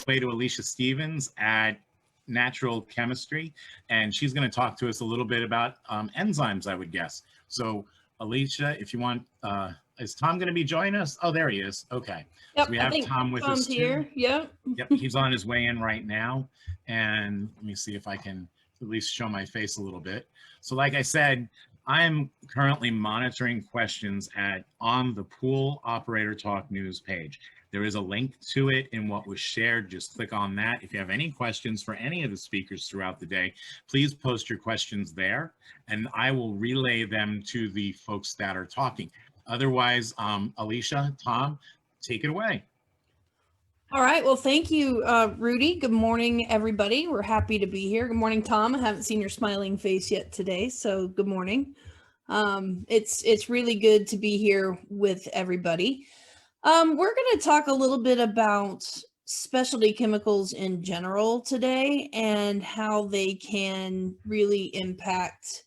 way to Alicia Stevens at Natural Chemistry, and she's going to talk to us a little bit about enzymes, I would guess. So, Alicia, if you want, is Tom going to be joining us? Oh, there he is. Okay. Yep, So we I have think Tom with Tom's us here. too. Yep. Yep, he's on his way in right now. And let me see if I can at least show my face a little bit. So like I said, I am currently monitoring questions on the Pool Operator Talk news page. There is a link to it in what was shared. Just click on that. If you have any questions for any of the speakers throughout the day, please post your questions there, and I will relay them to the folks that are talking. Otherwise, Alicia, Tom, take it away. All right. Well, thank you, Rudy. Good morning, everybody. We're happy to be here. Good morning, Tom. I haven't seen your smiling face yet today, so good morning. It's really good to be here with everybody. We're going to talk a little bit about specialty chemicals in general today and how they can really impact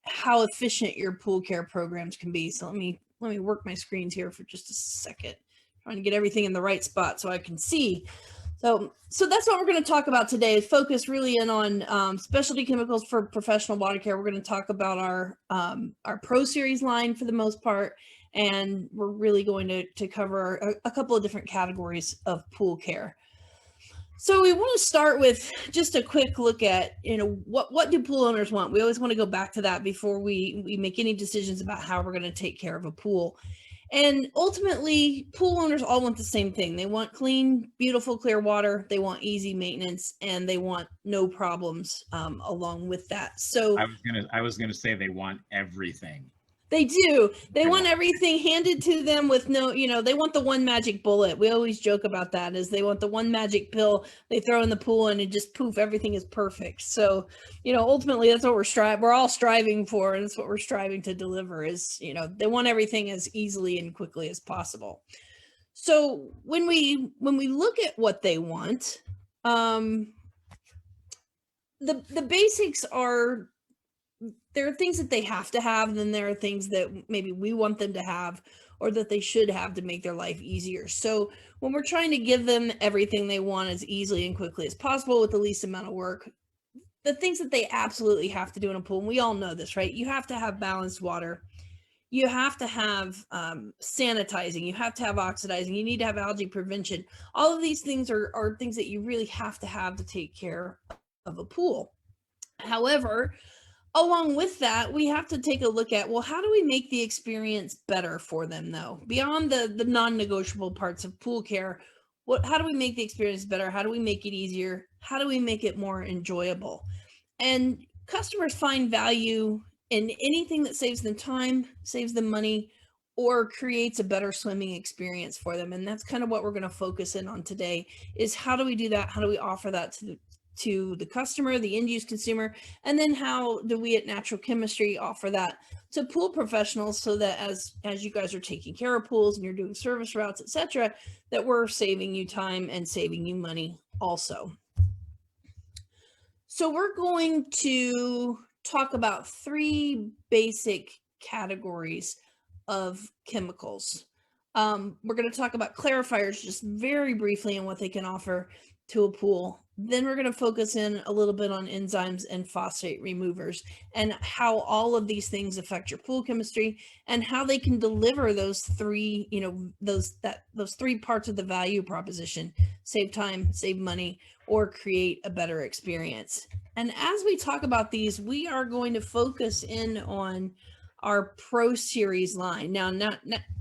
how efficient your pool care programs can be. So let me work my screens here for just a second, trying to get everything in the right spot so I can see. So that's what we're going to talk about today. Focus really in on specialty chemicals for professional water care. We're going to talk about our Pro Series line for the most part, and we're really going to cover a couple of different categories of pool care. So we want to start with just a quick look at, what do pool owners want? We always want to go back to that before we make any decisions about how we're going to take care of a pool. And ultimately, pool owners all want the same thing. They want clean, beautiful, clear water. They want easy maintenance, and they want no problems along with that. So I was gonna say they want everything. they do. They want everything handed to them with no, they want the one magic bullet. We always joke about that, is they want the one magic pill they throw in the pool and it just poof, everything is perfect. So, ultimately that's what we're all striving for. And that's what we're striving to deliver is, they want everything as easily and quickly as possible. So when we look at what they want, the basics are, there are things that they have to have, and then there are things that maybe we want them to have or that they should have to make their life easier. So when we're trying to give them everything they want as easily and quickly as possible with the least amount of work, the things that they absolutely have to do in a pool, and we all know this, right? You have to have balanced water. You have to have sanitizing. You have to have oxidizing. You need to have algae prevention. All of these things are things that you really have to take care of a pool. However, along with that, we have to take a look at, well, how do we make the experience better for them, though? Beyond the non-negotiable parts of pool care, how do we make the experience better? How do we make it easier? How do we make it more enjoyable? And customers find value in anything that saves them time, saves them money, or creates a better swimming experience for them. And that's kind of what we're going to focus in on today, is how do we do that? How do we offer that to the customer, the end use consumer, and then how do we at Natural Chemistry offer that to pool professionals, so that as you guys are taking care of pools and you're doing service routes, etc., that we're saving you time and saving you money also. So we're going to talk about three basic categories of chemicals. We're going to talk about clarifiers just very briefly and what they can offer to a pool. Then we're going to focus in a little bit on enzymes and phosphate removers and how all of these things affect your pool chemistry and how they can deliver those three, those three parts of the value proposition: save time, save money, or create a better experience. And as we talk about these, we are going to focus in on our Pro Series line. Now,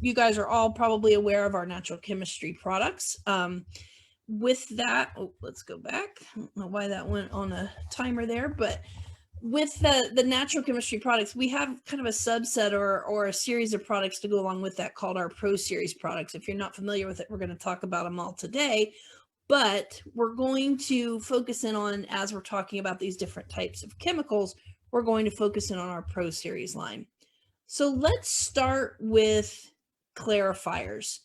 you guys are all probably aware of our Natural Chemistry products. With that, let's go back. I don't know why that went on a timer there, but with the Natural Chemistry products, we have kind of a subset or a series of products to go along with that called our Pro Series products. If you're not familiar with it, we're going to talk about them all today, but we're going to focus in on, as we're talking about these different types of chemicals, we're going to focus in on our Pro Series line. So let's start with clarifiers.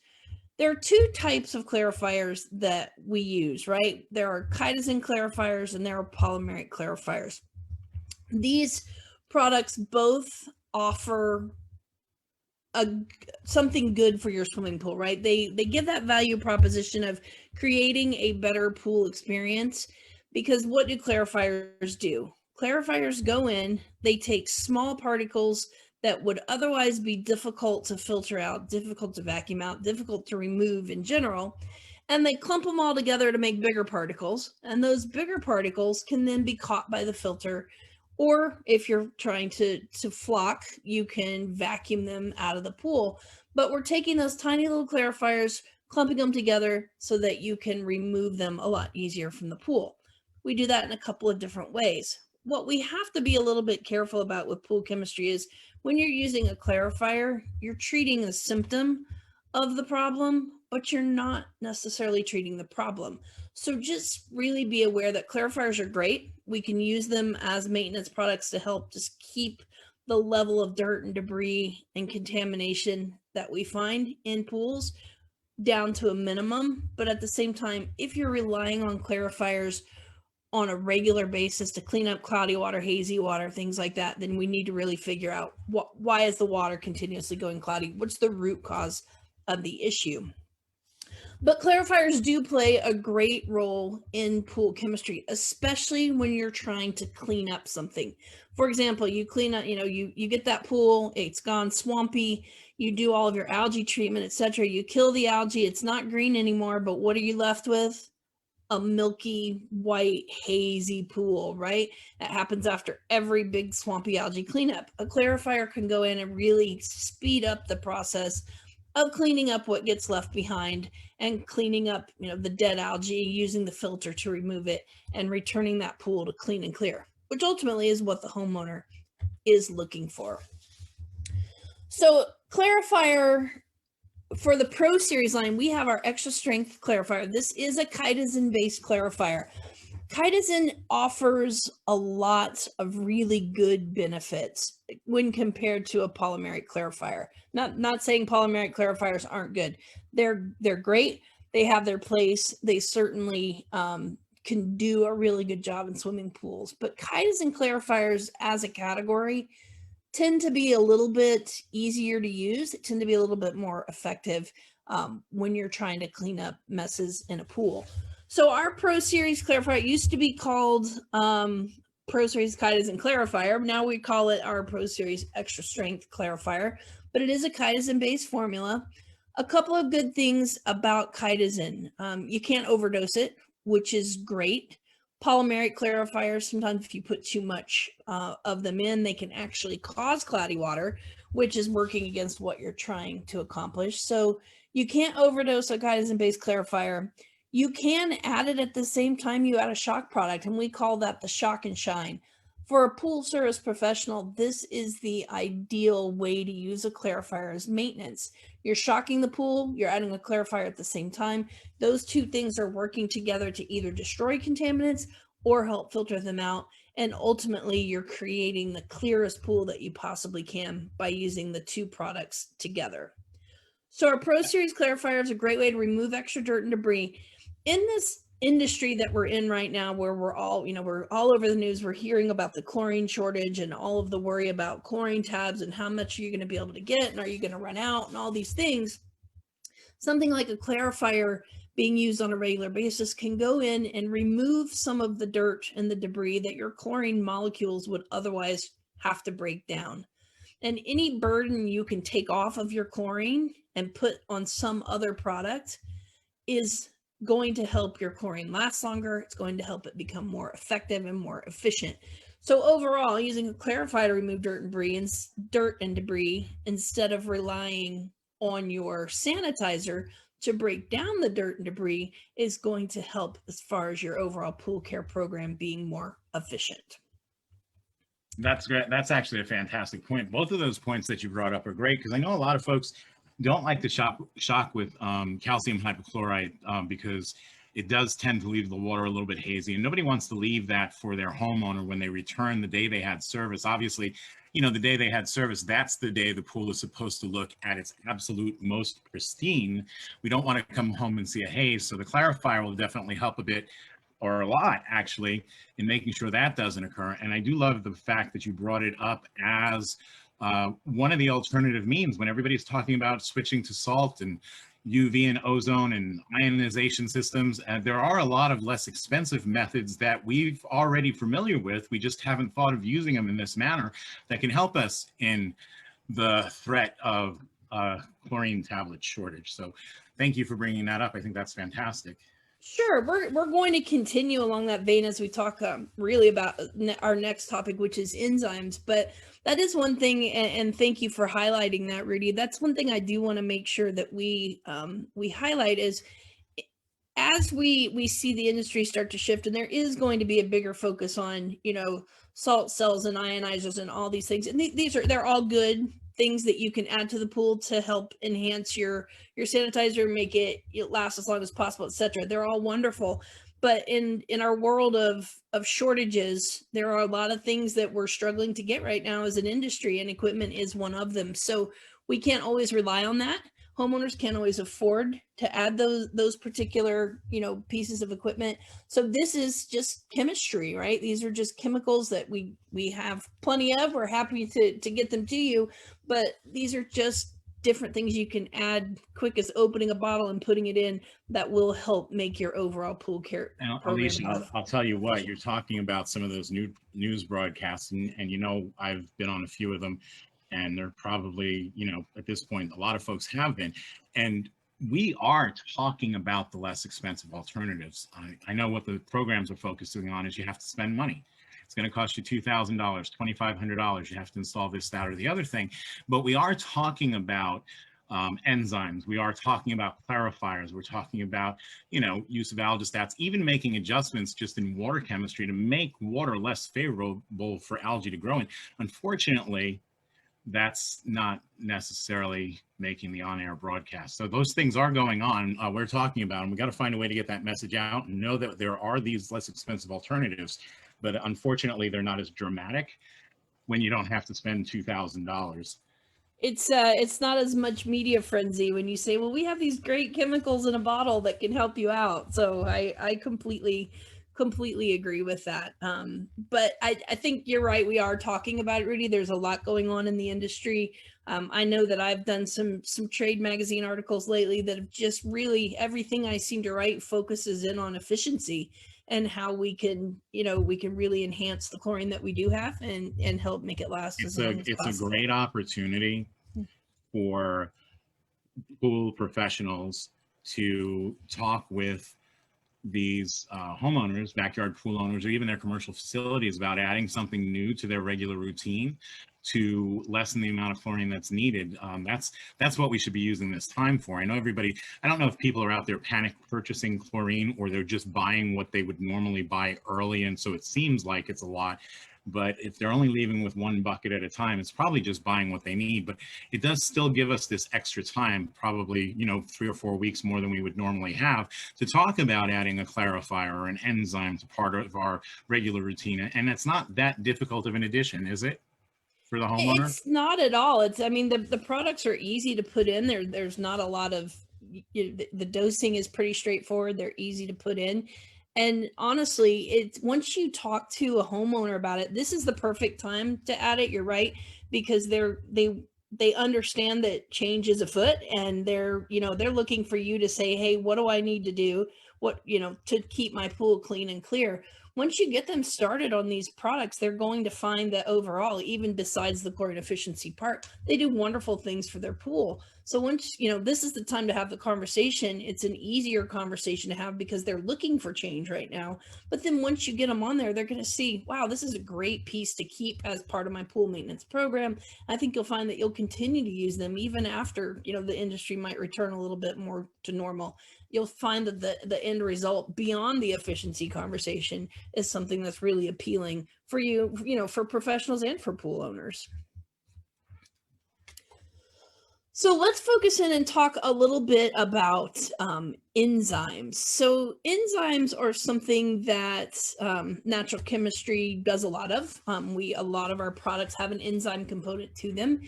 There are two types of clarifiers that we use, right? There are chitosan clarifiers and there are polymeric clarifiers. These products both offer something good for your swimming pool, right? They give that value proposition of creating a better pool experience, because what do clarifiers do? Clarifiers go in, they take small particles that would otherwise be difficult to filter out, difficult to vacuum out, difficult to remove in general, and they clump them all together to make bigger particles. And those bigger particles can then be caught by the filter, or if you're trying to flock, you can vacuum them out of the pool. But we're taking those tiny little clarifiers, clumping them together so that you can remove them a lot easier from the pool. We do that in a couple of different ways. What we have to be a little bit careful about with pool chemistry is when you're using a clarifier, you're treating a symptom of the problem, but you're not necessarily treating the problem. So just really be aware that clarifiers are great. We can use them as maintenance products to help just keep the level of dirt and debris and contamination that we find in pools down to a minimum. But at the same time, if you're relying on clarifiers on a regular basis to clean up cloudy water, hazy water, things like that, then we need to really figure out why is the water continuously going cloudy? What's the root cause of the issue? But clarifiers do play a great role in pool chemistry, especially when you're trying to clean up something. For example, you clean up, you get that pool, it's gone swampy, you do all of your algae treatment, etc. You kill the algae, it's not green anymore, but what are you left with? A milky, white, hazy pool, right? That happens after every big swampy algae cleanup. A clarifier can go in and really speed up the process of cleaning up what gets left behind and cleaning up, the dead algae, using the filter to remove it and returning that pool to clean and clear, which ultimately is what the homeowner is looking for. So clarifier, for the Pro Series line, we have our extra strength clarifier. This is a chitosan based clarifier. Chitosan offers a lot of really good benefits when compared to a polymeric clarifier. Not saying polymeric clarifiers aren't good. They're great. They have their place. They certainly can do a really good job in swimming pools. But chitosan clarifiers as a category tend to be a little bit easier to use. They tend to be a little bit more effective when you're trying to clean up messes in a pool. So our Pro Series clarifier used to be called Pro Series Chitosan Clarifier. Now we call it our Pro Series Extra Strength Clarifier, but it is a chitosan based formula. A couple of good things about chitosan. You can't overdose it, which is great. Polymeric clarifiers, sometimes if you put too much of them in, they can actually cause cloudy water, which is working against what you're trying to accomplish. So you can't overdose a chitosan-based clarifier. You can add it at the same time you add a shock product, and we call that the shock and shine. For a pool service professional, this is the ideal way to use a clarifier as maintenance. You're shocking the pool, you're adding a clarifier at the same time. Those two things are working together to either destroy contaminants or help filter them out. And ultimately, you're creating the clearest pool that you possibly can by using the two products together. So our Pro Series clarifier is a great way to remove extra dirt and debris. In this industry that we're in right now, where we're all over the news, we're hearing about the chlorine shortage and all of the worry about chlorine tabs and how much you're going to be able to get and are you going to run out and all these things. Something like a clarifier being used on a regular basis can go in and remove some of the dirt and the debris that your chlorine molecules would otherwise have to break down. And any burden you can take off of your chlorine and put on some other product is going to help your chlorine last longer. It's going to help it become more effective and more efficient. So overall, using a clarifier to remove dirt and debris instead of relying on your sanitizer to break down the dirt and debris is going to help as far as your overall pool care program being more efficient. That's great. That's actually a fantastic point. Both of those points that you brought up are great, because I know a lot of folks don't like to shock with calcium hypochlorite because it does tend to leave the water a little bit hazy, and nobody wants to leave that for their homeowner when they return the day they had service. Obviously, the day they had service, that's the day the pool is supposed to look at its absolute most pristine. We don't want to come home and see a haze, so the clarifier will definitely help a bit, or a lot actually, in making sure that doesn't occur. And I do love the fact that you brought it up as one of the alternative means when everybody's talking about switching to salt and UV and ozone and ionization systems, there are a lot of less expensive methods that we've already familiar with. We just haven't thought of using them in this manner that can help us in the threat of chlorine tablet shortage. So thank you for bringing that up. I think that's fantastic. Sure, we're going to continue along that vein as we talk really about our next topic, which is enzymes. But that is one thing, and thank you for highlighting that, Rudy. That's one thing I do want to make sure that we highlight is as we see the industry start to shift, and there is going to be a bigger focus on salt cells and ionizers and all these things, and they're all good things that you can add to the pool to help enhance your sanitizer, make it last as long as possible, etc. They're all wonderful. But in our world of shortages, there are a lot of things that we're struggling to get right now as an industry, and equipment is one of them. So we can't always rely on that. Homeowners can't always afford to add those particular pieces of equipment. So this is just chemistry, right? These are just chemicals that we have plenty of. We're happy to get them to you, but these are just different things you can add quick as opening a bottle and putting it in that will help make your overall pool care program. Alicia, I'll tell you what, you're talking about some of those new news broadcasts, and I've been on a few of them, and they're probably, at this point, a lot of folks have been. And we are talking about the less expensive alternatives. I know what the programs are focusing on is you have to spend money. It's going to cost you $2,000, $2,500. You have to install this, that, or the other thing. But we are talking about enzymes. We are talking about clarifiers. We're talking about, use of algistats, even making adjustments just in water chemistry to make water less favorable for algae to grow in. Unfortunately, that's not necessarily making the on-air broadcast. So those things are going on. We're talking about them. We got to find a way to get that message out and know that there are these less expensive alternatives, but unfortunately they're not as dramatic when you don't have to spend $2,000. It's not as much media frenzy when you say, well, we have these great chemicals in a bottle that can help you out. So I completely agree with that. But I think you're right. We are talking about it, Rudy. There's a lot going on in the industry. I know that I've done some trade magazine articles lately that have just really, everything I seem to write focuses in on efficiency and how we can really enhance the chlorine that we do have and help make it last as long as possible. It's a great opportunity for pool professionals to talk with these homeowners, backyard pool owners, or even their commercial facilities about adding something new to their regular routine to lessen the amount of chlorine that's needed. That's what we should be using this time for. I don't know if people are out there panic purchasing chlorine or they're just buying what they would normally buy early, and so it seems like it's a lot. But if they're only leaving with one bucket at a time, it's probably just buying what they need. But it does still give us this extra time, probably 3 or 4 weeks more than we would normally have, to talk about adding a clarifier or an enzyme to part of our regular routine. And it's not that difficult of an addition, is it, for the homeowner? It's not at all. The products are easy to put in. There's not a lot of the dosing is pretty straightforward. They're easy to put in. And honestly, it's once you talk to a homeowner about it, this is the perfect time to add it. You're right, because they understand that change is afoot, and they're looking for you to say, hey, what do I need to do? What, to keep my pool clean and clear. Once you get them started on these products, they're going to find that overall, even besides the chlorine efficiency part, they do wonderful things for their pool. So once, this is the time to have the conversation. It's an easier conversation to have because they're looking for change right now. But then once you get them on there, they're going to see, wow, this is a great piece to keep as part of my pool maintenance program. I think you'll find that you'll continue to use them even after, the industry might return a little bit more to normal. You'll find that the end result beyond the efficiency conversation is something that's really appealing for you, for professionals and for pool owners. So let's focus in and talk a little bit about enzymes. So enzymes are something that natural chemistry does a lot of. A lot of our products have an enzyme component to them,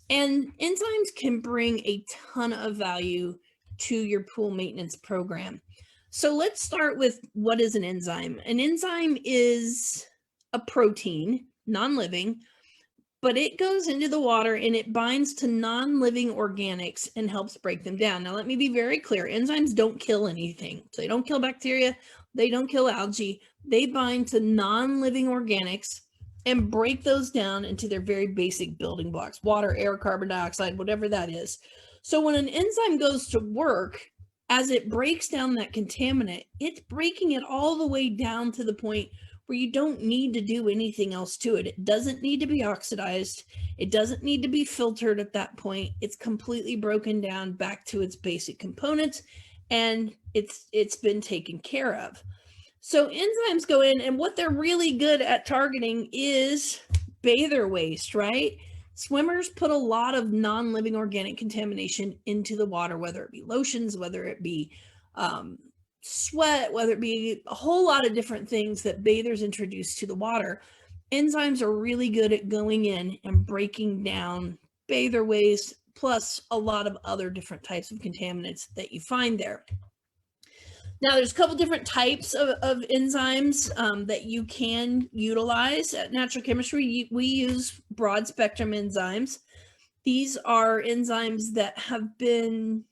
and enzymes can bring a ton of value to your pool maintenance program. So let's start with, what is an enzyme? An enzyme is a protein, non-living, but it goes into the water and it binds to non-living organics and helps break them down. Now, let me be very clear. Enzymes don't kill anything. So they don't kill bacteria. They don't kill algae. They bind to non-living organics and break those down into their very basic building blocks: water, air, carbon dioxide, whatever that is. So when an enzyme goes to work, as it breaks down that contaminant, it's breaking it all the way down to the point where you don't need to do anything else to it. It doesn't need to be oxidized. It doesn't need to be filtered at that point. It's completely broken down back to its basic components, and it's been taken care of. So enzymes go in, and what they're really good at targeting is bather waste, right? Swimmers put a lot of non-living organic contamination into the water, whether it be lotions, whether it be sweat, whether it be a whole lot of different things that bathers introduce to the water. Enzymes are really good at going in and breaking down bather waste, plus a lot of other different types of contaminants that you find there. Now, there's a couple different types of enzymes that you can utilize at Natural Chemistry. We use broad spectrum enzymes. These are enzymes that have been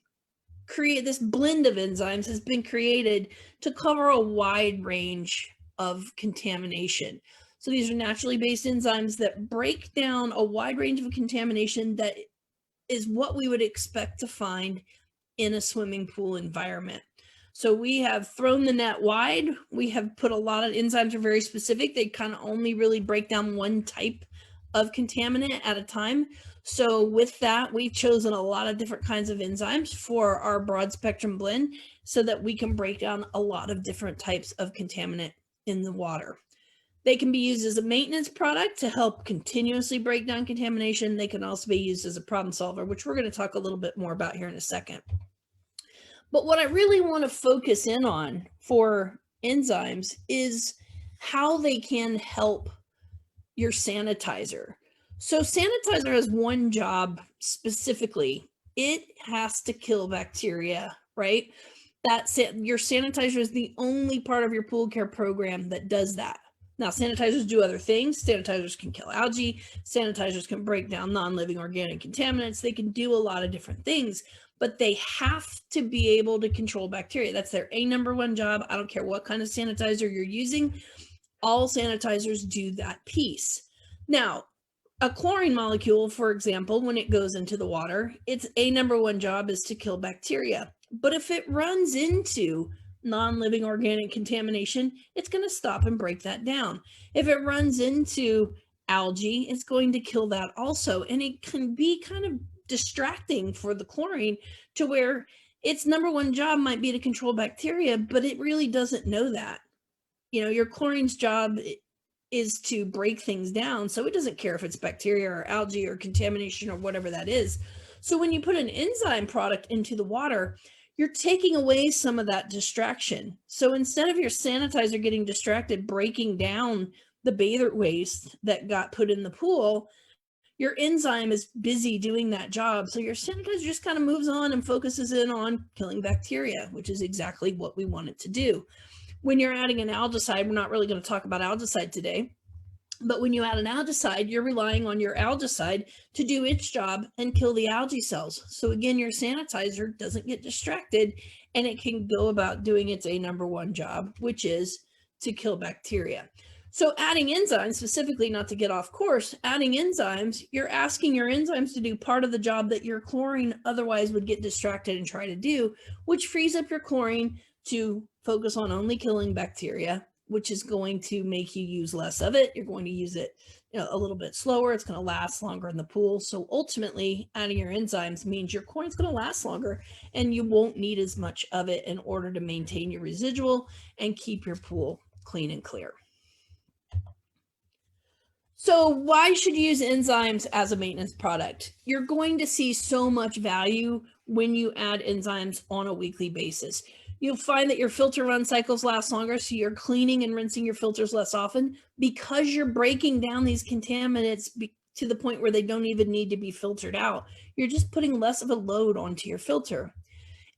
created, this blend of enzymes has been created to cover a wide range of contamination. So these are naturally based enzymes that break down a wide range of contamination that is what we would expect to find in a swimming pool environment. So we have thrown the net wide. We have put a lot of enzymes are very specific. They kind of only really break down one type of contaminant at a time. So with that, we've chosen a lot of different kinds of enzymes for our broad spectrum blend so that we can break down a lot of different types of contaminant in the water. They can be used as a maintenance product to help continuously break down contamination. They can also be used as a problem solver, which we're going to talk a little bit more about here in a second. But what I really want to focus in on for enzymes is how they can help your sanitizer. So sanitizer has one job specifically. It has to kill bacteria, right? Your sanitizer is the only part of your pool care program that does that. Now, sanitizers do other things. Sanitizers can kill algae. Sanitizers can break down non-living organic contaminants. They can do a lot of different things, but they have to be able to control bacteria. That's their number one job. I don't care what kind of sanitizer you're using. All sanitizers do that piece. Now, a chlorine molecule, for example, when it goes into the water, its number one job is to kill bacteria. But if it runs into non-living organic contamination, it's going to stop and break that down. If it runs into algae, it's going to kill that also. And it can be kind of distracting for the chlorine to where its number one job might be to control bacteria, but it really doesn't know that. You know, your chlorine's job is to break things down, so it doesn't care if it's bacteria or algae or contamination or whatever that is. So when you put an enzyme product into the water, you're taking away some of that distraction. So instead of your sanitizer getting distracted breaking down the bather waste that got put in the pool, your enzyme is busy doing that job. So your sanitizer just kind of moves on and focuses in on killing bacteria, which is exactly what we want it to do. When you're adding an algicide, we're not really going to talk about algicide today, but when you add an algicide, you're relying on your algicide to do its job and kill the algae cells. So again, your sanitizer doesn't get distracted and it can go about doing its number one job, which is to kill bacteria. So adding enzymes, specifically, not to get off course, adding enzymes, you're asking your enzymes to do part of the job that your chlorine otherwise would get distracted and try to do, which frees up your chlorine to focus on only killing bacteria, which is going to make you use less of it. You're going to use it a little bit slower. It's going to last longer in the pool. So ultimately, adding your enzymes means your chlorine's going to last longer and you won't need as much of it in order to maintain your residual and keep your pool clean and clear. So why should you use enzymes as a maintenance product? You're going to see so much value when you add enzymes on a weekly basis. You'll find that your filter run cycles last longer, so you're cleaning and rinsing your filters less often because you're breaking down these contaminants to the point where they don't even need to be filtered out. You're just putting less of a load onto your filter.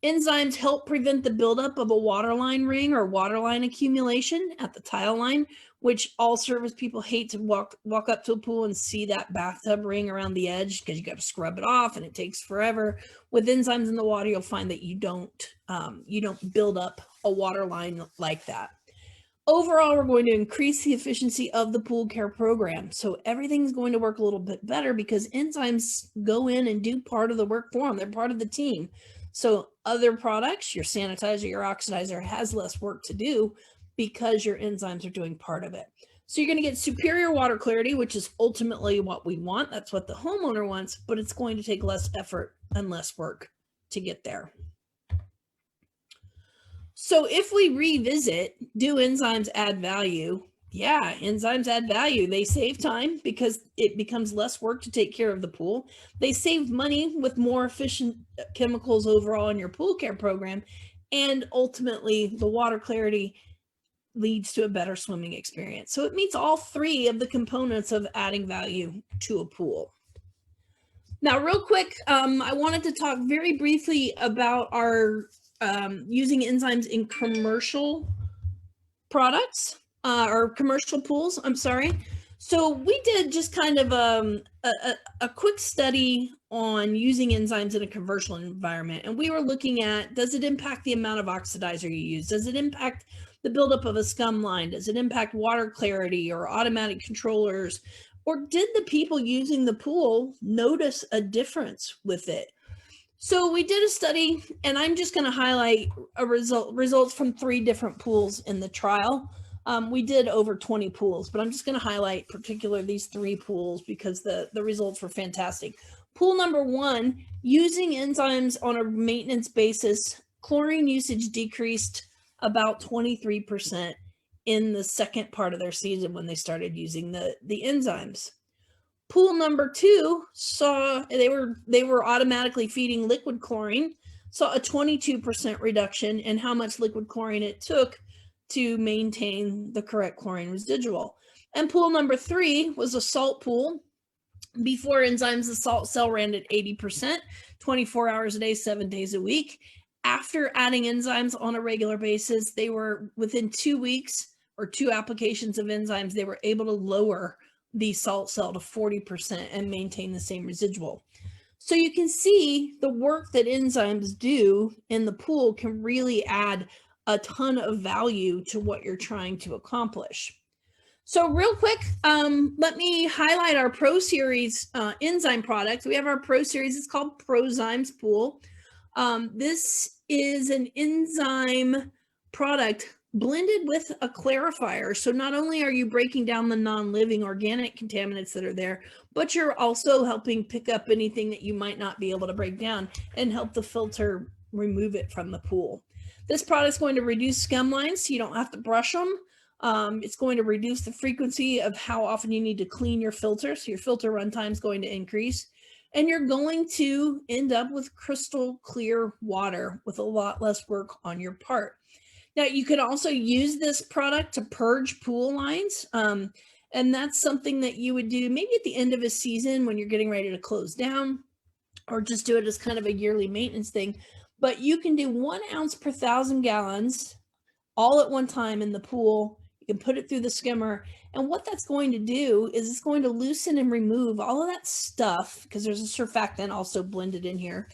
Enzymes help prevent the buildup of a waterline ring or waterline accumulation at the tile line, which all service people hate to walk up to a pool and see that bathtub ring around the edge because you got to scrub it off and it takes forever. With enzymes in the water, you'll find that you don't build up a waterline like that. Overall, we're going to increase the efficiency of the pool care program. So everything's going to work a little bit better because enzymes go in and do part of the work for them. They're part of the team. So other products, your sanitizer, your oxidizer has less work to do because your enzymes are doing part of it. So you're going to get superior water clarity, which is ultimately what we want. That's what the homeowner wants, but it's going to take less effort and less work to get there. So if we revisit, do enzymes add value? Yeah, enzymes add value. They save time because it becomes less work to take care of the pool. They save money with more efficient chemicals overall in your pool care program. And ultimately, the water clarity leads to a better swimming experience. So it meets all three of the components of adding value to a pool. Now, real quick, I wanted to talk very briefly about our using enzymes in commercial products or commercial pools. I'm sorry. So we did just kind of a quick study on using enzymes in a commercial environment. And we were looking at, does it impact the amount of oxidizer you use? Does it impact the buildup of a scum line? Does it impact water clarity or automatic controllers? Or did the people using the pool notice a difference with it? So we did a study, and I'm just going to highlight results from 3 different pools in the trial. We did over 20 pools, but I'm just going to highlight particularly these 3 pools because the results were fantastic. Pool number 1, using enzymes on a maintenance basis, chlorine usage decreased about 23% in the second part of their season when they started using the enzymes. Pool number 2 saw they were automatically feeding liquid chlorine, saw a 22% reduction in how much liquid chlorine it took to maintain the correct chlorine residual. And pool number 3 was a salt pool. Before enzymes, the salt cell ran at 80%, 24 hours a day, 7 days a week. After adding enzymes on a regular basis, they were within 2 weeks or 2 applications of enzymes, they were able to lower the salt cell to 40% and maintain the same residual. So you can see the work that enzymes do in the pool can really add a ton of value to what you're trying to accomplish. So real quick, let me highlight our Pro Series enzyme product. We have our Pro Series, it's called Prozymes Pool. This is an enzyme product blended with a clarifier. So not only are you breaking down the non-living organic contaminants that are there, but you're also helping pick up anything that you might not be able to break down and help the filter remove it from the pool. This product is going to reduce scum lines so you don't have to brush them. It's going to reduce the frequency of how often you need to clean your filter. So your filter runtime is going to increase. And you're going to end up with crystal clear water with a lot less work on your part. Now, you could also use this product to purge pool lines. And that's something that you would do maybe at the end of a season when you're getting ready to close down, or just do it as kind of a yearly maintenance thing. But you can do 1 ounce per 1,000 gallons all at one time in the pool. You can put it through the skimmer. And what that's going to do is it's going to loosen and remove all of that stuff, because there's a surfactant also blended in here,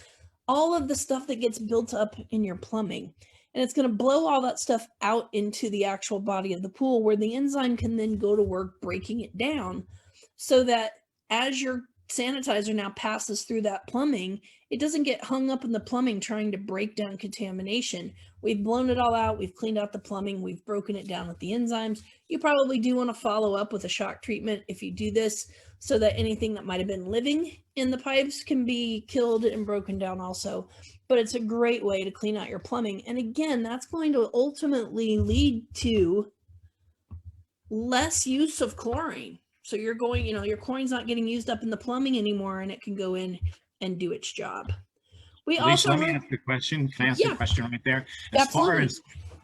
all of the stuff that gets built up in your plumbing. And it's going to blow all that stuff out into the actual body of the pool, where the enzyme can then go to work breaking it down, so that as your sanitizer now passes through that plumbing, it doesn't get hung up in the plumbing trying to break down contamination. We've blown it all out. We've cleaned out the plumbing. We've broken it down with the enzymes. You probably do want to follow up with a shock treatment if you do this, so that anything that might have been living in the pipes can be killed and broken down also. But it's a great way to clean out your plumbing. And again, that's going to ultimately lead to less use of chlorine. So you're going, your chlorine's not getting used up in the plumbing anymore, and it can go in and do its job. Alicia, let me ask a question. Can I ask a question right there?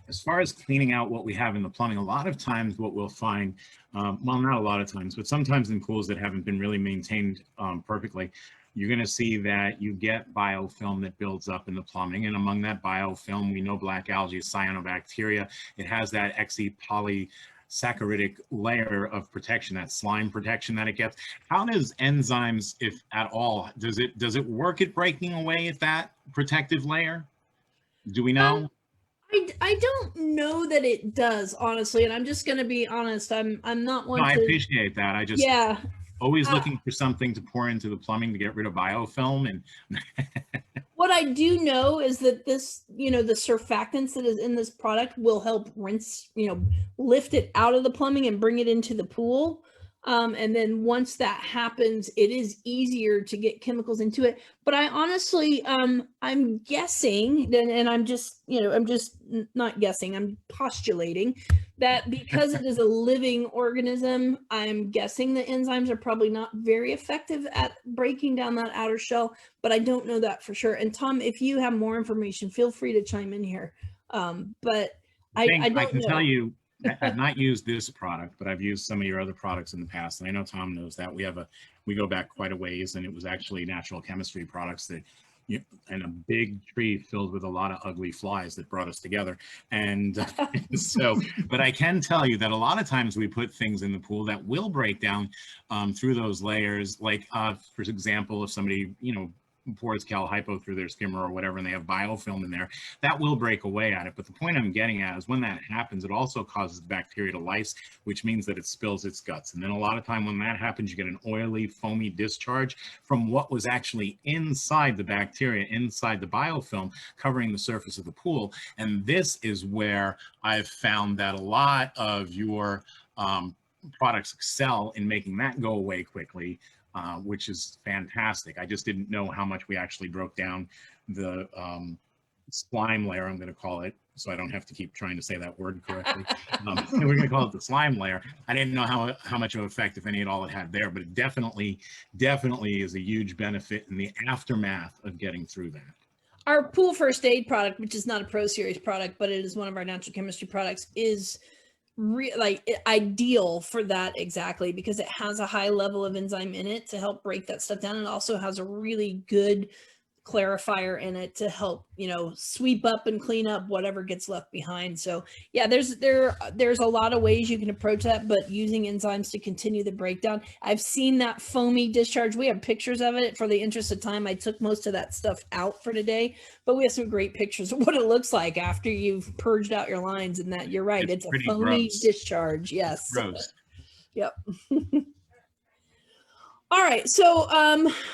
As far as cleaning out what we have in the plumbing, a lot of times what we'll find, well, not a lot of times, but sometimes in pools that haven't been really maintained perfectly, you're going to see that you get biofilm that builds up in the plumbing. And among that biofilm, we know black algae is cyanobacteria. It has that polysaccharidic layer of protection, that slime protection that it gets. How does enzymes, if at all, does it work at breaking away at that protective layer? Do we know? I don't know that it does, honestly, and I'm just going to be honest. I'm not one No, I to. appreciate that. I just Yeah. always looking for something to pour into the plumbing to get rid of biofilm. And What I do know is that this, the surfactants that is in this product will help rinse, lift it out of the plumbing and bring it into the pool. And then once that happens, it is easier to get chemicals into it. But I honestly, I'm guessing, and I'm just, not guessing, I'm postulating that because it is a living organism, I'm guessing the enzymes are probably not very effective at breaking down that outer shell, but I don't know that for sure. And Tom, if you have more information, feel free to chime in here. But I don't I can know. tell you, I've not used this product, but I've used some of your other products in the past. And I know Tom knows that. We go back quite a ways, and it was actually natural chemistry products that, and a big tree filled with a lot of ugly flies that brought us together. And so, but I can tell you that a lot of times we put things in the pool that will break down through those layers. Like, for example, if somebody, pours cal hypo through their skimmer or whatever, and they have biofilm in there, that will break away at it. But the point I'm getting at is when that happens, it also causes the bacteria to lyse, which means that it spills its guts. And then a lot of time when that happens, you get an oily, foamy discharge from what was actually inside the bacteria, inside the biofilm, covering the surface of the pool. And this is where I've found that a lot of your products excel in making that go away quickly. Which is fantastic. I just didn't know how much we actually broke down the slime layer, I'm going to call it, so I don't have to keep trying to say that word correctly. We're going to call it the slime layer. I didn't know how much of an effect, if any at all, it had there, but it definitely is a huge benefit in the aftermath of getting through that. Our pool first aid product, which is not a Pro Series product, but it is one of our natural chemistry products, is ideal for that exactly because it has a high level of enzyme in it to help break that stuff down. It also has a really good clarifier in it to help sweep up and clean up whatever gets left behind. So yeah, there's a lot of ways you can approach that, but using enzymes to continue the breakdown. I've seen that foamy discharge. We have pictures of it. For the interest of time, I took most of that stuff out for today, but we have some great pictures of what it looks like after you've purged out your lines. And that, you're right, it's a foamy gross discharge. Yes. Gross. Yep. All right, so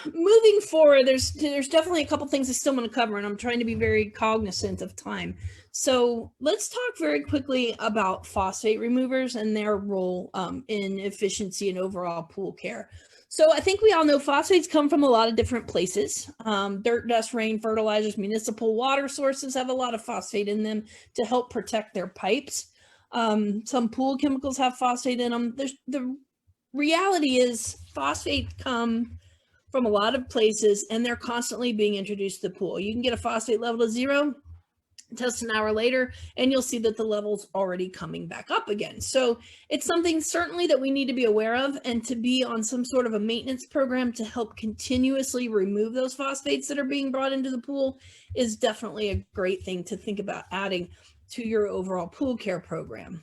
moving forward, there's definitely a couple things I still want to cover, and I'm trying to be very cognizant of time. So let's talk very quickly about phosphate removers and their role in efficiency and overall pool care. So I think we all know phosphates come from a lot of different places. Dirt, dust, rain, fertilizers, municipal water sources have a lot of phosphate in them to help protect their pipes. Some pool chemicals have phosphate in them. The reality is phosphates come from a lot of places and they're constantly being introduced to the pool. You can get a phosphate level to 0, test an hour later, and you'll see that the level's already coming back up again. So it's something certainly that we need to be aware of, and to be on some sort of a maintenance program to help continuously remove those phosphates that are being brought into the pool is definitely a great thing to think about adding to your overall pool care program.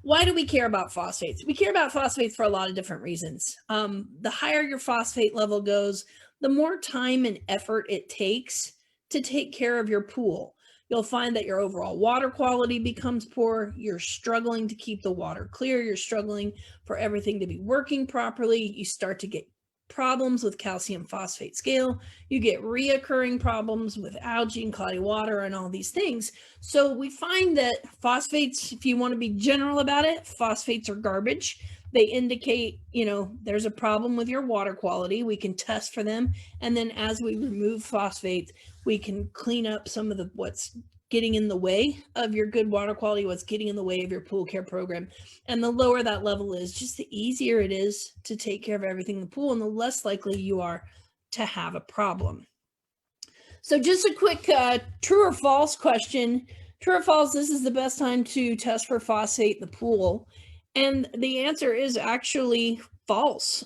Why do we care about phosphates? We care about phosphates for a lot of different reasons. The higher your phosphate level goes, the more time and effort it takes to take care of your pool. You'll find that your overall water quality becomes poor. You're struggling to keep the water clear. You're struggling for everything to be working properly. You start to get problems with calcium phosphate scale. You get reoccurring problems with algae and cloudy water and all these things. So we find that phosphates, if you want to be general about it, phosphates are garbage. They indicate, there's a problem with your water quality. We can test for them. And then as we remove phosphates, we can clean up some of what's getting in the way of your good water quality, what's getting in the way of your pool care program. And the lower that level is, just the easier it is to take care of everything in the pool and the less likely you are to have a problem. So just a quick true or false question. True or false, this is the best time to test for phosphate in the pool. And the answer is actually false.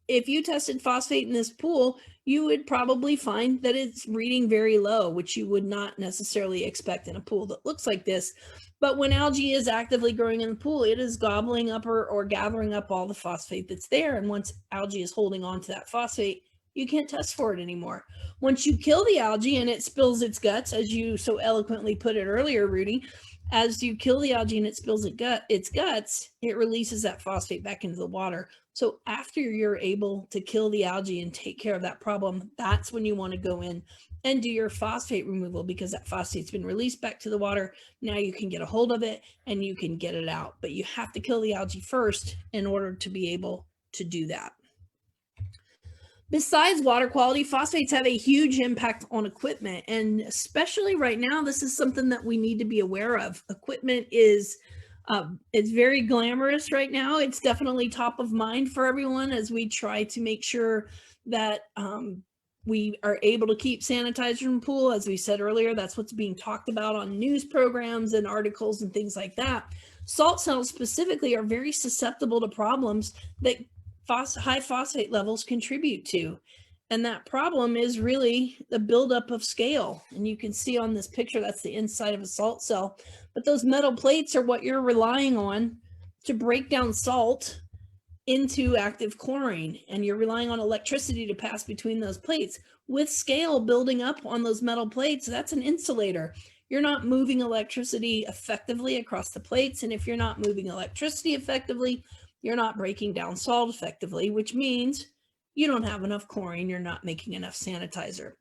if you tested phosphate in this pool, you would probably find that it's reading very low, which you would not necessarily expect in a pool that looks like this. But when algae is actively growing in the pool, it is gobbling up or gathering up all the phosphate that's there. And once algae is holding on to that phosphate, you can't test for it anymore. Once you kill the algae and it spills its guts, as you so eloquently put it earlier, Rudy, as you kill the algae and it spills its guts, it releases that phosphate back into the water. So after you're able to kill the algae and take care of that problem, that's when you want to go in and do your phosphate removal, because that phosphate's been released back to the water. Now you can get a hold of it and you can get it out, but you have to kill the algae first in order to be able to do that. Besides water quality, phosphates have a huge impact on equipment, and especially right now, this is something that we need to be aware of. Equipment is it's very glamorous right now. It's definitely top of mind for everyone as we try to make sure that we are able to keep sanitizer in pool. As we said earlier, that's what's being talked about on news programs and articles and things like that. Salt cells specifically are very susceptible to problems that high phosphate levels contribute to. And that problem is really the buildup of scale. And you can see on this picture, that's the inside of a salt cell. But those metal plates are what you're relying on to break down salt into active chlorine. And you're relying on electricity to pass between those plates. With scale building up on those metal plates, that's an insulator. You're not moving electricity effectively across the plates. And if you're not moving electricity effectively, you're not breaking down salt effectively, which means you don't have enough chlorine, you're not making enough sanitizer.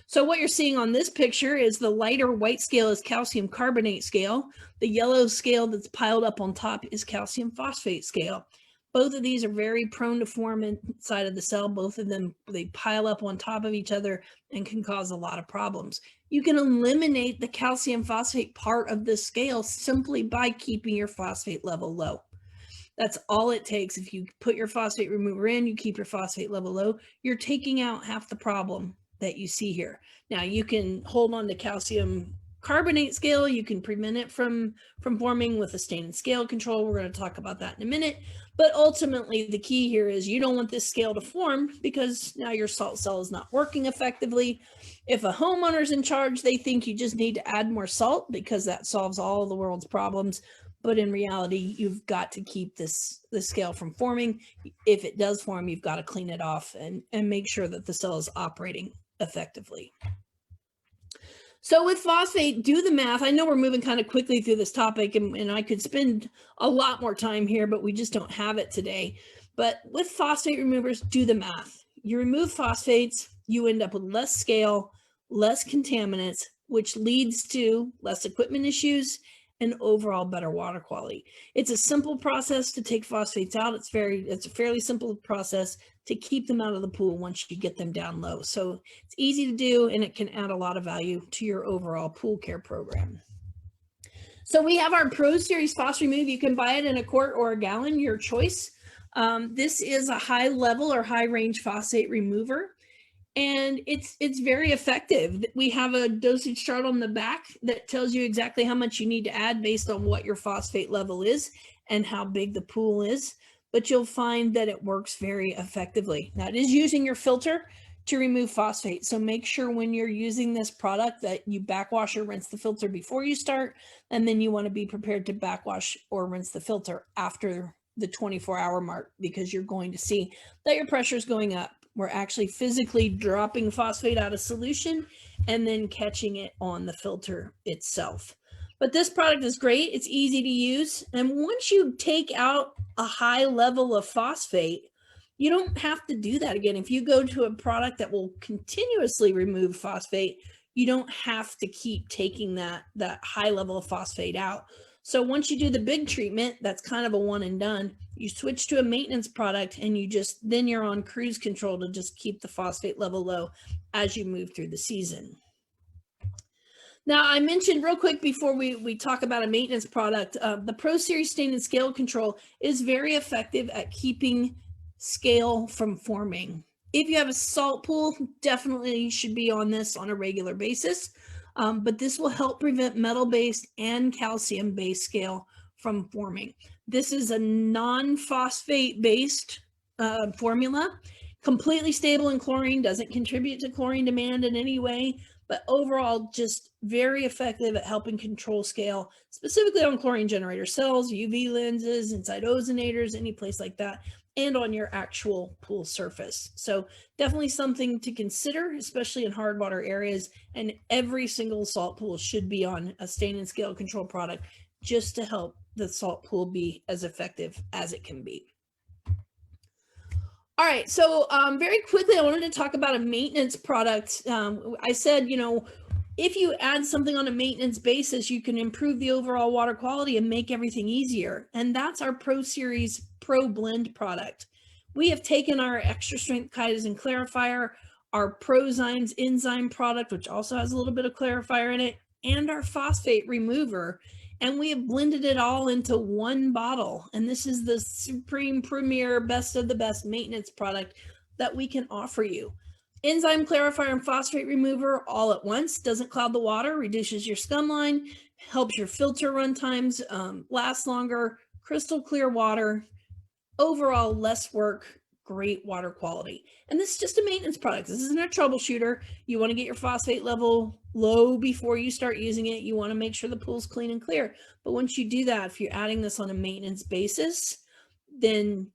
So what you're seeing on this picture is the lighter white scale is calcium carbonate scale. The yellow scale that's piled up on top is calcium phosphate scale. Both of these are very prone to form inside of the cell. Both of them, they pile up on top of each other and can cause a lot of problems. You can eliminate the calcium phosphate part of the scale simply by keeping your phosphate level low. That's all it takes. If you put your phosphate remover in, you keep your phosphate level low, you're taking out half the problem that you see here. Now you can hold on to calcium carbonate scale. You can prevent it from forming with a stain and scale control. We're going to talk about that in a minute. But ultimately, the key here is you don't want this scale to form because now your salt cell is not working effectively. If a homeowner's in charge, they think you just need to add more salt because that solves all the world's problems. But in reality, you've got to keep this scale from forming. If it does form, you've got to clean it off and make sure that the cell is operating effectively. So with phosphate, do the math. I know we're moving kind of quickly through this topic, and I could spend a lot more time here, but we just don't have it today. But with phosphate removers, do the math. You remove phosphates, you end up with less scale, less contaminants, which leads to less equipment issues and overall better water quality. It's a simple process to take phosphates out. It's a fairly simple process to keep them out of the pool once you get them down low. So it's easy to do, and it can add a lot of value to your overall pool care program. So we have our Pro Series Phosphate Remove. You can buy it in a quart or a gallon, your choice. This is a high level or high range phosphate remover. And it's very effective. We have a dosage chart on the back that tells you exactly how much you need to add based on what your phosphate level is and how big the pool is. But you'll find that it works very effectively. Now, it is using your filter to remove phosphate. So make sure when you're using this product that you backwash or rinse the filter before you start. And then you want to be prepared to backwash or rinse the filter after the 24-hour mark, because you're going to see that your pressure is going up. We're actually physically dropping phosphate out of solution and then catching it on the filter itself. But this product is great. It's easy to use. And once you take out a high level of phosphate, you don't have to do that again. If you go to a product that will continuously remove phosphate, you don't have to keep taking that high level of phosphate out. So once you do the big treatment, that's kind of a one and done. You switch to a maintenance product and then you're on cruise control to just keep the phosphate level low as you move through the season. Now, I mentioned real quick before we talk about a maintenance product, the Pro Series Stain and Scale Control is very effective at keeping scale from forming. If you have a salt pool, definitely should be on this on a regular basis. But this will help prevent metal-based and calcium-based scale from forming. This is a non-phosphate-based formula, completely stable in chlorine, doesn't contribute to chlorine demand in any way, but overall just very effective at helping control scale, specifically on chlorine generator cells, UV lenses, inside ozonators, any place like that, and on your actual pool surface. So definitely something to consider, especially in hard water areas, and every single salt pool should be on a stain and scale control product just to help the salt pool be as effective as it can be. All right, so very quickly, I wanted to talk about a maintenance product. I said, you know, if you add something on a maintenance basis, you can improve the overall water quality and make everything easier. And that's our Pro Series Pro Blend product. We have taken our extra strength chitosan clarifier, our Prozymes enzyme product, which also has a little bit of clarifier in it, and our phosphate remover, and we have blended it all into one bottle. And this is the supreme premier best of the best maintenance product that we can offer you. Enzyme clarifier and phosphate remover all at once, doesn't cloud the water, reduces your scum line, helps your filter run times last longer, crystal clear water, overall less work, great water quality. And this is just a maintenance product. This isn't a troubleshooter. You want to get your phosphate level low before you start using it. You want to make sure the pool's clean and clear. But once you do that, if you're adding this on a maintenance basis, then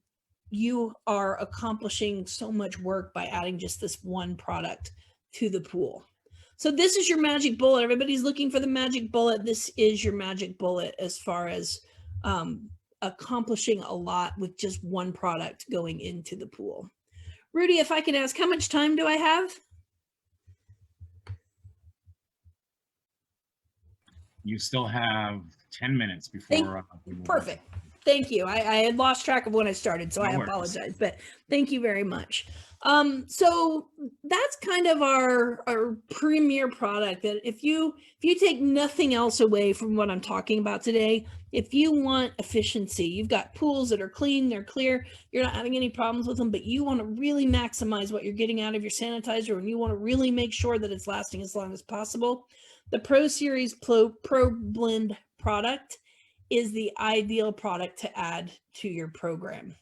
you are accomplishing so much work by adding just this one product to the pool. So this is your magic bullet. Everybody's looking for the magic bullet. This is your magic bullet as far as accomplishing a lot with just one product going into the pool. Rudy, if I could ask, how much time do I have? You still have 10 minutes before. Perfect. Thank you. I had lost track of when I started, so I apologize, but thank you very much. So that's kind of our premier product. That if you take nothing else away from what I'm talking about today, if you want efficiency, you've got pools that are clean, they're clear, you're not having any problems with them, but you want to really maximize what you're getting out of your sanitizer, and you want to really make sure that it's lasting as long as possible, the Pro Series Pro Blend product is the ideal product to add to your program.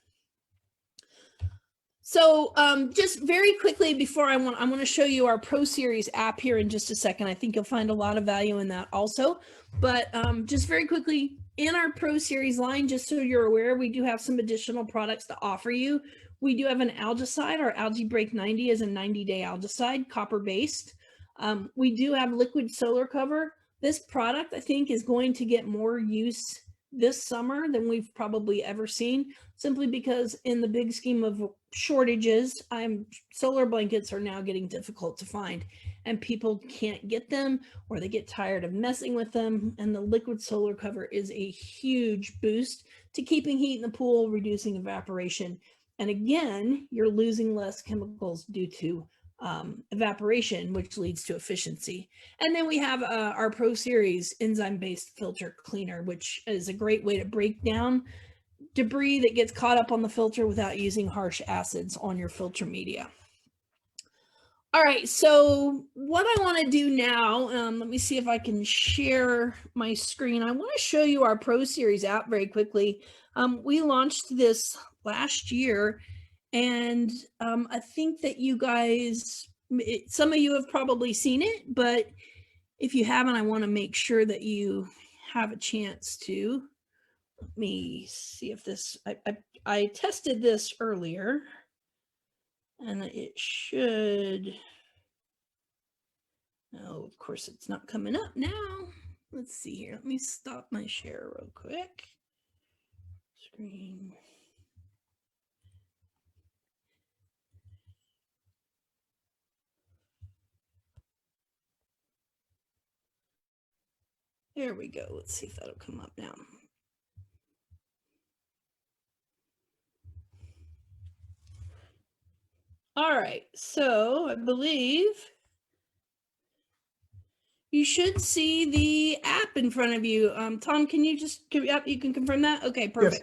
So just very quickly before I want to show you our Pro Series app here in just a second. I think you'll find a lot of value in that also. But just very quickly, in our Pro Series line, just so you're aware, we do have some additional products to offer you. We do have an algicide. Our Algae Break 90 is a 90-day algicide, copper-based. We do have liquid solar cover. This product, I think, is going to get more use this summer than we've probably ever seen, simply because in the big scheme of shortages, solar blankets are now getting difficult to find, and people can't get them, or they get tired of messing with them. And the liquid solar cover is a huge boost to keeping heat in the pool, reducing evaporation. And again, you're losing less chemicals due to evaporation, which leads to efficiency. And then we have our Pro Series enzyme-based filter cleaner, which is a great way to break down debris that gets caught up on the filter without using harsh acids on your filter media. All right, so what I want to do now, let me see if I can share my screen. I want to show you our Pro Series app very quickly. We launched this last year, and I think that you guys, some of you have probably seen it, but if you haven't, I want to make sure that you have a chance to. Let me see if this, I tested this earlier, and it should, oh, of course it's not coming up now. Let's see here. Let me stop my share real quick. Screen. There we go. Let's see if that'll come up now. All right, so I believe you should see the app in front of you. Tom, can you just, you can confirm that? Okay, perfect. Yes.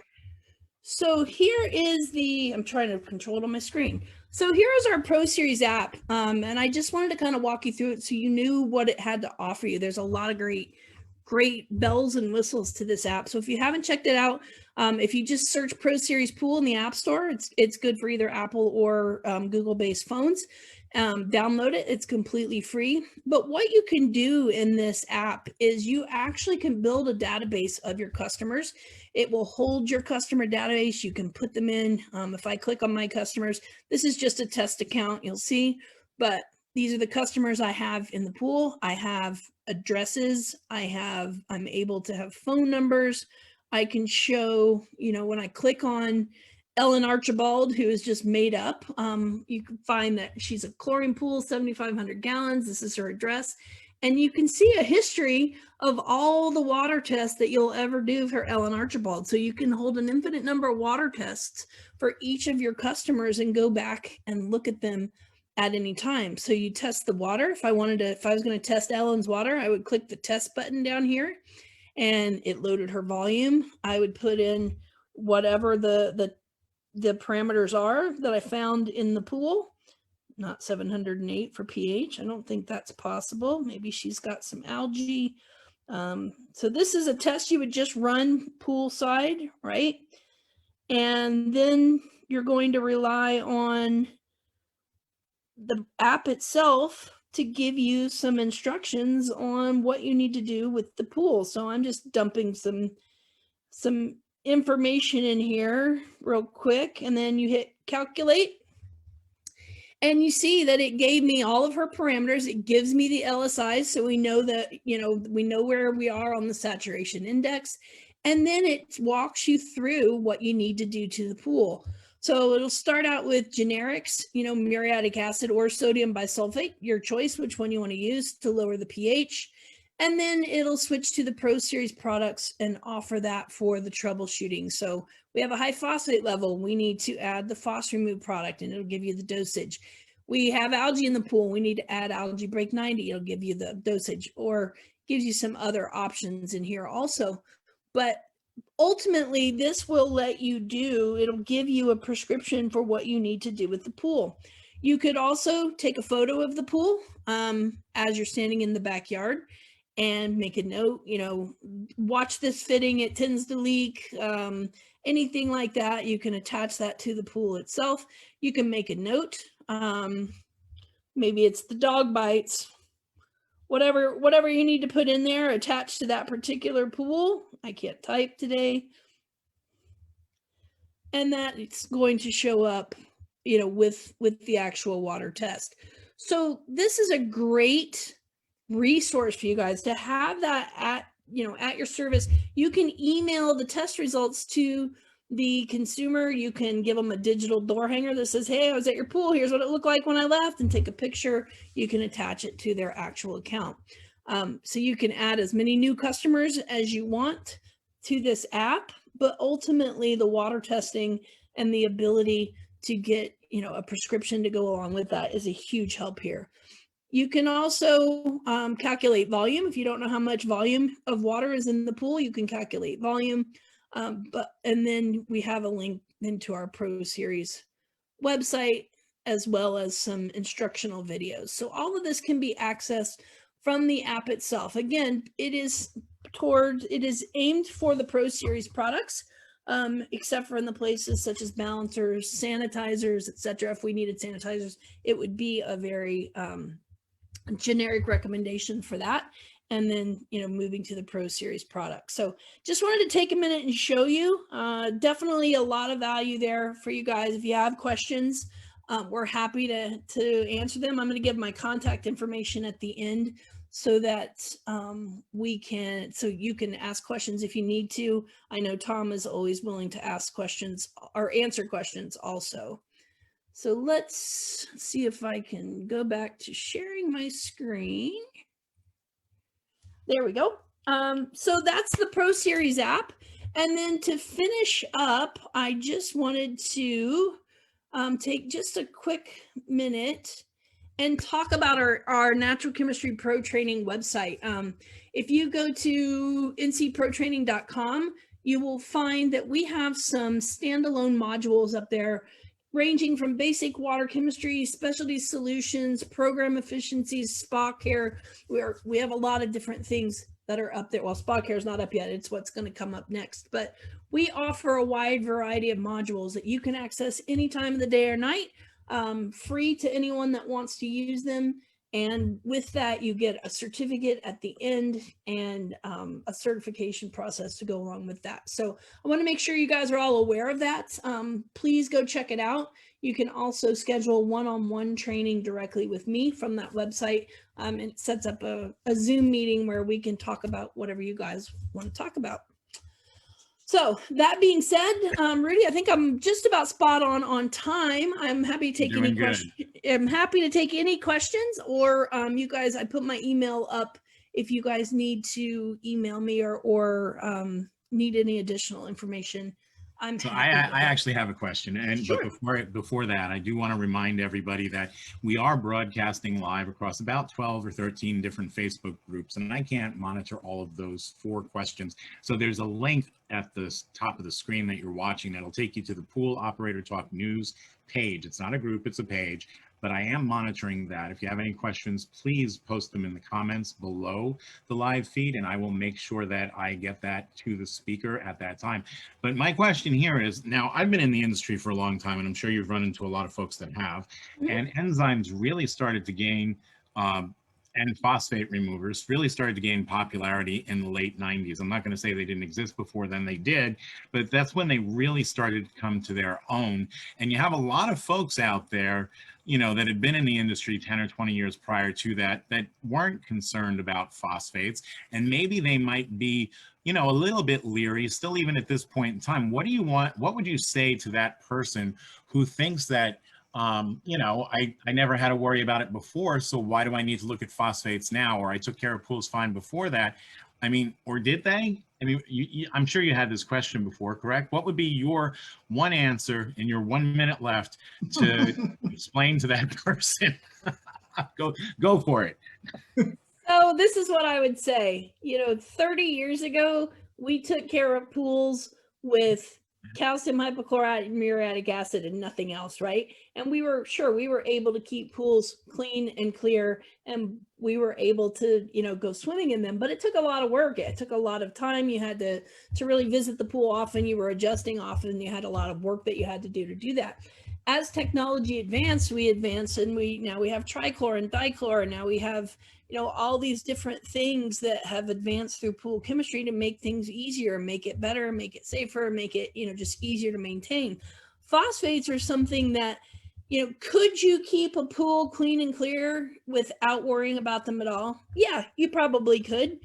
So here is I'm trying to control it on my screen. So here is our Pro Series app. And I just wanted to kind of walk you through it so you knew what it had to offer you. There's a lot of great great bells and whistles to this app. So if you haven't checked it out, if you just search Pro Series Pool in the App Store, it's good for either Apple or Google-based phones. Download it. It's completely free. But what you can do in this app is you actually can build a database of your customers. It will hold your customer database. You can put them in. If I click on my customers, this is just a test account, you'll see, but these are the customers I have in the pool. I have addresses. I'm able to have phone numbers. I can show, when I click on Ellen Archibald, who is just made up, you can find that she's a chlorine pool, 7,500 gallons. This is her address. And you can see a history of all the water tests that you'll ever do for Ellen Archibald. So you can hold an infinite number of water tests for each of your customers and go back and look at them at any time. So you test the water. If I was going to test Ellen's water, I would click the test button down here and it loaded her volume. I would put in whatever the parameters are that I found in the pool. Not 708 for pH. I don't think that's possible. Maybe she's got some algae. So this is a test you would just run poolside, right? And then you're going to rely on the app itself to give you some instructions on what you need to do with the pool. So I'm just dumping some information in here real quick, and then you hit calculate. And you see that it gave me all of her parameters. It gives me the LSIs, so we know that, we know where we are on the saturation index. And then it walks you through what you need to do to the pool. So it'll start out with generics, muriatic acid or sodium bisulfate, your choice, which one you want to use to lower the pH. And then it'll switch to the Pro Series products and offer that for the troubleshooting. So we have a high phosphate level. We need to add the phos remove product and it'll give you the dosage. We have algae in the pool. We need to add algae break 90. It'll give you the dosage, or gives you some other options in here also. But ultimately, this will let you it'll give you a prescription for what you need to do with the pool. You could also take a photo of the pool as you're standing in the backyard and make a note, watch this fitting, it tends to leak, anything like that. You can attach that to the pool itself. You can make a note. Maybe it's the dog bites, whatever you need to put in there attached to that particular pool. I can't type today. And that it's going to show up, with the actual water test. So this is a great resource for you guys to have that at your service. You can email the test results to the consumer. You can give them a digital door hanger that says, hey, I was at your pool, here's what it looked like when I left, and take a picture. You can attach it to their actual account. So you can add as many new customers as you want to this app, but ultimately the water testing and the ability to get a prescription to go along with that is a huge help here. You can also calculate volume. If you don't know how much volume of water is in the pool, you can calculate volume. And then we have a link into our Pro Series website, as well as some instructional videos. So all of this can be accessed from the app itself. Again, it is aimed for the Pro Series products, except for in the places such as balancers, sanitizers, etc. If we needed sanitizers, it would be a very generic recommendation for that. And then, moving to the Pro Series product. So just wanted to take a minute and show you, definitely a lot of value there for you guys. If you have questions, we're happy to answer them. I'm going to give my contact information at the end so that you can ask questions if you need to. I know Tom is always willing to ask questions or answer questions also. So let's see if I can go back to sharing my screen. There we go. So that's the Pro Series app. And then to finish up, I just wanted to take just a quick minute and talk about our Natural Chemistry Pro Training website. If you go to ncprotraining.com, you will find that we have some standalone modules up there, ranging from basic water chemistry, specialty solutions, program efficiencies, spa care. We have a lot of different things that are up there. Well, Spa Care is not up yet. It's what's going to come up next. But we offer a wide variety of modules that you can access any time of the day or night, free to anyone that wants to use them. And with that, you get a certificate at the end and a certification process to go along with that. So I want to make sure you guys are all aware of that. Please go check it out. You can also schedule one-on-one training directly with me from that website. And it sets up a Zoom meeting where we can talk about whatever you guys want to talk about. So that being said, Rudy, I think I'm just about spot on time. I'm happy to take any questions. I'm happy to take any questions, or you guys, I put my email up if you guys need to email me or need any additional information. So I actually have a question, and Sure. But before that, I do want to remind everybody that we are broadcasting live across about 12 or 13 different Facebook groups, and I can't monitor all of those 4 questions. So there's a link at the top of the screen that you're watching that'll take you to the Pool Operator Talk News page. It's not a group, it's a page. But I am monitoring that. If you have any questions, please post them in the comments below the live feed, and I will make sure that I get that to the speaker at that time. But my question here is, now I've been in the industry for a long time, and I'm sure you've run into a lot of folks that have, and enzymes really started to gain, and phosphate removers really started to gain popularity in the late 90s. I'm not going to say they didn't exist before then, they did, but that's when they really started to come to their own. And you have a lot of folks out there, you know, that had been in the industry 10 or 20 years prior to that, that weren't concerned about phosphates, and maybe they might be, you know, a little bit leery still, even at this point in time. What would you say to that person who thinks that, you know, I never had to worry about it before, so why do I need to look at phosphates now? Or I took care of pools fine before that. I mean, or did they? I mean, I'm sure you had this question before, correct? What would be your one answer in your 1 minute left to explain to that person? Go for it. So this is what I would say. You know, 30 years ago, we took care of pools with calcium hypochlorite and muriatic acid and nothing else, right? And we were able to keep pools clean and clear, and we were able to, you know, go swimming in them. But it took a lot of work. It took a lot of time. You had to really visit the pool often. You were adjusting often. You had a lot of work that you had to do that. As technology advanced, we advanced, and now we have trichlor and dichlor, and now we have, you know, all these different things that have advanced through pool chemistry to make things easier, make it better, make it safer, make it, you know, just easier to maintain. Phosphates are something that, you know, could you keep a pool clean and clear without worrying about them at all? Yeah, you probably could.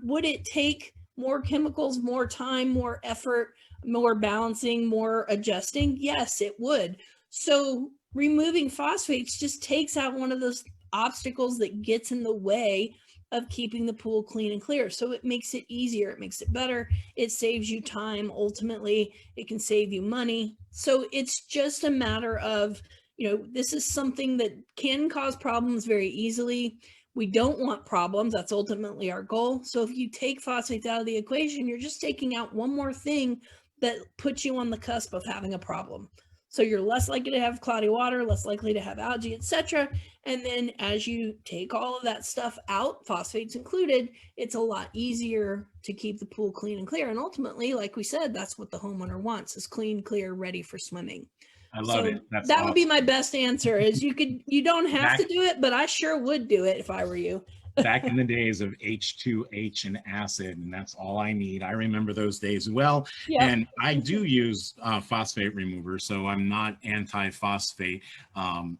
Would it take more chemicals, more time, more effort, more balancing, more adjusting? Yes, it would. So removing phosphates just takes out one of those obstacles that gets in the way of keeping the pool clean and clear. So it makes it easier, it makes it better, it saves you time. Ultimately, it can save you money. So it's just a matter of, you know, this is something that can cause problems very easily. We don't want problems. That's ultimately our goal. So if you take phosphates out of the equation, you're just taking out one more thing that puts you on the cusp of having a problem. So you're less likely to have cloudy water, less likely to have algae, etc. And then as you take all of that stuff out, phosphates included, it's a lot easier to keep the pool clean and clear. And ultimately, like we said, that's what the homeowner wants, is clean, clear, ready for swimming. I love it. That's that awesome. Would be my best answer, is you don't have to do it, but I sure would do it if I were you. Back in the days of H2H and acid, and that's all I need. I remember those days well. Yep. And I do use phosphate remover, so I'm not anti-phosphate. I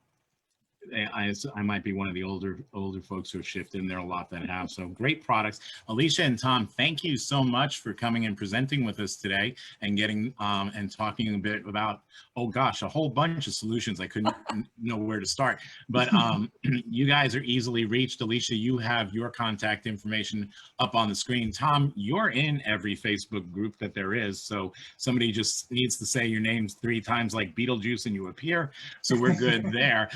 might be one of the older folks who have shifted, and there are a lot that have. So great products. Alicia and Tom, thank you so much for coming and presenting with us today and getting and talking a bit about, oh gosh, a whole bunch of solutions. I couldn't know where to start, but you guys are easily reached. Alicia, you have your contact information up on the screen. Tom, you're in every Facebook group that there is, so somebody just needs to say your names 3 times like Beetlejuice and you appear, so we're good there.